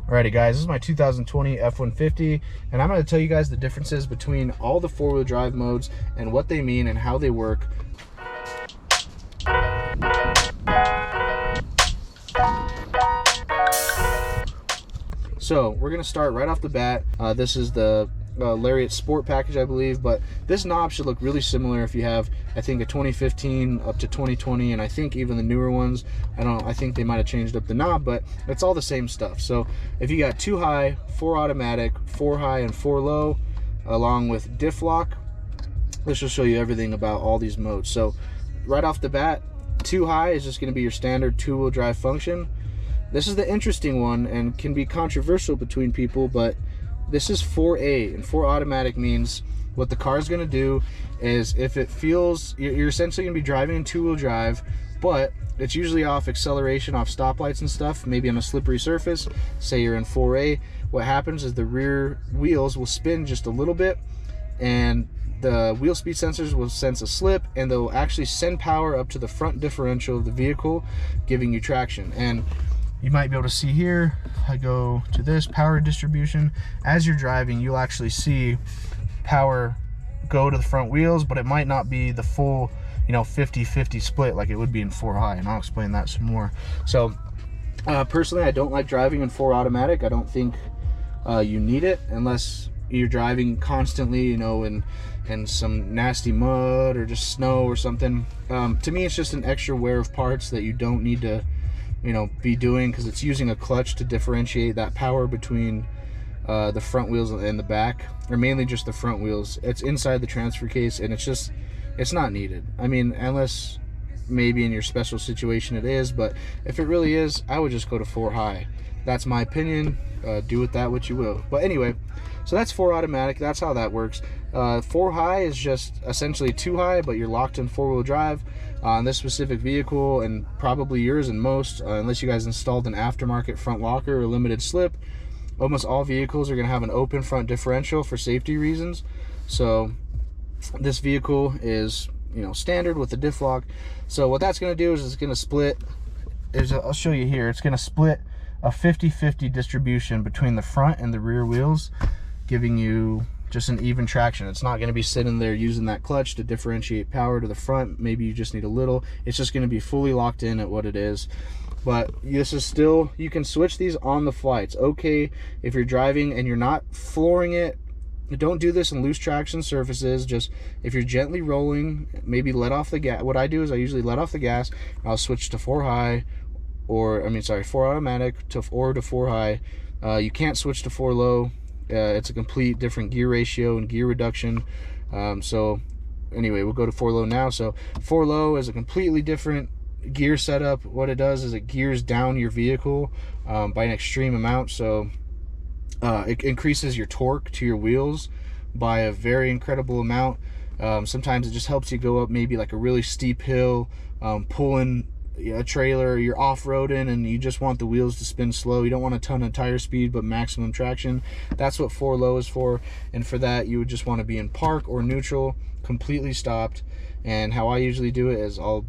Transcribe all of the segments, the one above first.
Alrighty guys, this is my 2020 F-150, and I'm going to tell you guys the differences between all the four-wheel drive modes and what they mean and how they work. So we're going to start right off the bat. This is the Lariat Sport package, I believe, but this knob should look really similar if you have, I think, a 2015 up to 2020, and I think even the newer ones, I think they might have changed up the knob, but it's all the same stuff. So if you got 2 high, 4 automatic, 4 high, and 4 low, along with diff lock, this will show you everything about all these modes. So right off the bat, 2 high is just going to be your standard 2-wheel drive function. This is the interesting one and can be controversial between people, but this is 4A, and 4 automatic means what the car is going to do is, if it feels, you're essentially going to be driving in 2-wheel drive, but it's usually off acceleration, off stoplights and stuff, maybe on a slippery surface. Say you're in 4A, what happens is the rear wheels will spin just a little bit, and the wheel speed sensors will sense a slip, and they'll actually send power up to the front differential of the vehicle, giving you traction. And you might be able to see here, I go to this power distribution. As you're driving, you'll actually see power go to the front wheels, but it might not be the full, 50-50 split like it would be in 4 high, and I'll explain that some more. So personally, I don't like driving in 4 automatic. I don't think you need it unless you're driving constantly, in some nasty mud or just snow or something. To me, it's just an extra wear of parts that you don't need to be doing, because it's using a clutch to differentiate that power between the front wheels and the back, or mainly just the front wheels. It's inside the transfer case, and it's not needed. I mean, unless maybe in your special situation it is, but if it really is, I would just go to 4 high. That's my opinion. Do with that what you will. But anyway, so that's 4 automatic. That's how that works. 4 high is just essentially 2 high, but you're locked in 4-wheel drive on this specific vehicle, and probably yours and most, unless you guys installed an aftermarket front locker or limited slip. Almost all vehicles are going to have an open front differential for safety reasons. So this vehicle is, standard with the diff lock. So what that's going to do is it's going to split. I'll show you here. It's going to split a 50-50 distribution between the front and the rear wheels, giving you just an even traction. It's not going to be sitting there using that clutch to differentiate power to the front. Maybe you just need a little. It's just going to be fully locked in at what it is. But this is still, you can switch these on the fly. It's okay if you're driving and you're not flooring it. Don't do this in loose traction surfaces. Just if you're gently rolling, maybe let off the gas. What I do is I usually let off the gas. I'll switch to 4 high, or 4 automatic to 4 high. You can't switch to 4 low. It's a complete different gear ratio and gear reduction. So anyway, we'll go to 4 low now. So 4 low is a completely different gear setup. What it does is it gears down your vehicle by an extreme amount. So it increases your torque to your wheels by a very incredible amount. Sometimes it just helps you go up maybe like a really steep hill, pulling a trailer, you're off-roading and you just want the wheels to spin slow. You don't want a ton of tire speed but maximum traction. That's what 4 low is for. And for that, you would just want to be in park or neutral, completely stopped. And how I usually do it is I'll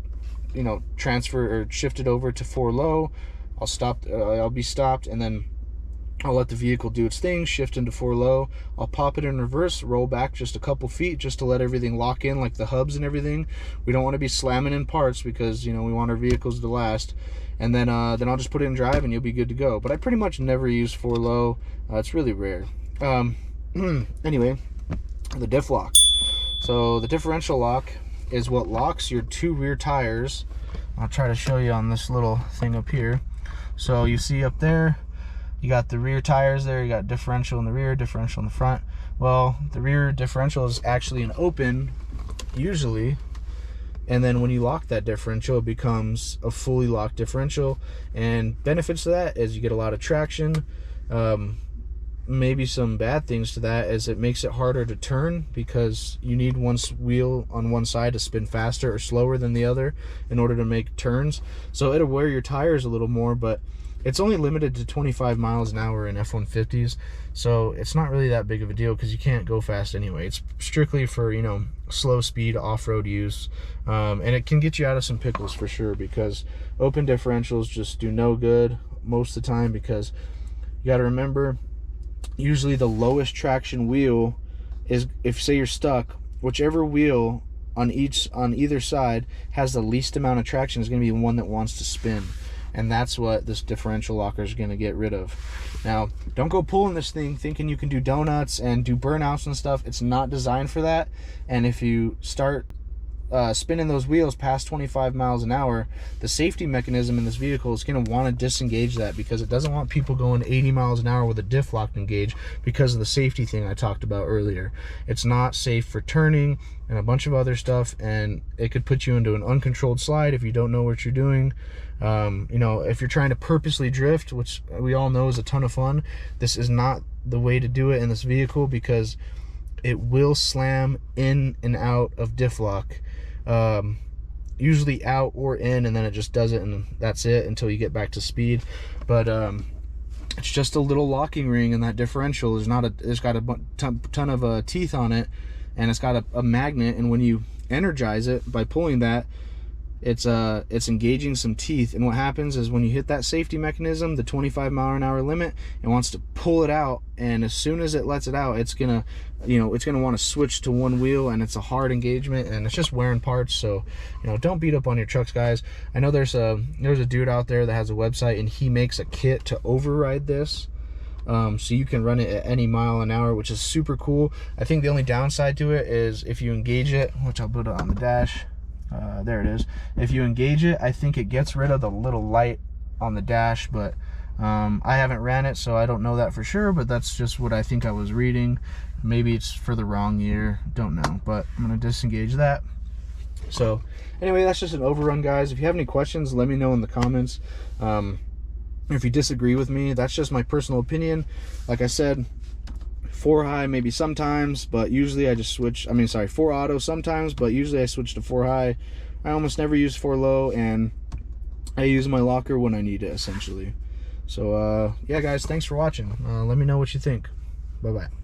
transfer or shift it over to 4 low. I'll be stopped, and then I'll let the vehicle do its thing, shift into 4 low. I'll pop it in reverse, roll back just a couple feet just to let everything lock in, like the hubs and everything. We don't want to be slamming in parts because, we want our vehicles to last. And then I'll just put it in drive and you'll be good to go. But I pretty much never use 4 low. It's really rare. Anyway, the diff lock. So the differential lock is what locks your 2 rear tires. I'll try to show you on this little thing up here. So you see up there, you got the rear tires there, you got differential in the rear, differential in the front. Well, the rear differential is actually an open, usually, and then when you lock that differential, it becomes a fully locked differential. And benefits to that is you get a lot of traction. Maybe some bad things to that is it makes it harder to turn, because you need one wheel on one side to spin faster or slower than the other in order to make turns. So it'll wear your tires a little more, but it's only limited to 25 miles an hour in F-150s, so it's not really that big of a deal because you can't go fast anyway. It's strictly for, slow speed off-road use, and it can get you out of some pickles for sure, because open differentials just do no good most of the time, because You got to remember, usually the lowest traction wheel is, if say you're stuck, whichever wheel on either side has the least amount of traction is going to be the one that wants to spin. And that's what this differential locker is going to get rid of. Now, don't go pulling this thing thinking you can do donuts and do burnouts and stuff. It's not designed for that. And if you start spinning those wheels past 25 miles an hour, the safety mechanism in this vehicle is going to want to disengage that, because it doesn't want people going 80 miles an hour with a diff lock engage because of the safety thing I talked about earlier. It's not safe for turning and a bunch of other stuff, and it could put you into an uncontrolled slide if you don't know what you're doing. You know, if you're trying to purposely drift, which we all know is a ton of fun, this is not the way to do it in this vehicle, because it will slam in and out of diff lock. Usually out or in, and then it just does it, and that's it until you get back to speed. But it's just a little locking ring, and that differential is not it's got a ton of teeth on it, and it's got a magnet, and when you energize it by pulling that, it's engaging some teeth. And what happens is when you hit that safety mechanism, the 25 mile an hour limit, it wants to pull it out, and as soon as it lets it out, it's gonna, you know, it's gonna want to switch to one wheel, and it's a hard engagement, and it's just wearing parts. So, you know, don't beat up on your trucks, guys. I know there's a dude out there that has a website, and he makes a kit to override this, so you can run it at any mile an hour, which is super cool. I think the only downside to it is if you engage it, which I'll put it on the dash. There it is. If you engage it, I think it gets rid of the little light on the dash, but I haven't ran it, so I don't know that for sure, but that's just what I think I was reading. Maybe it's for the wrong year, don't know, but I'm going to disengage that. So anyway, that's just an overrun, guys. If you have any questions, let me know in the comments. If you disagree with me, that's just my personal opinion. Like I said, 4 high maybe sometimes, but usually I just switch. I mean, sorry, 4 auto sometimes, but usually I switch to 4 high. I almost never use 4 low, and I use my locker when I need it, essentially. So yeah, guys, thanks for watching. Let me know what you think. Bye bye.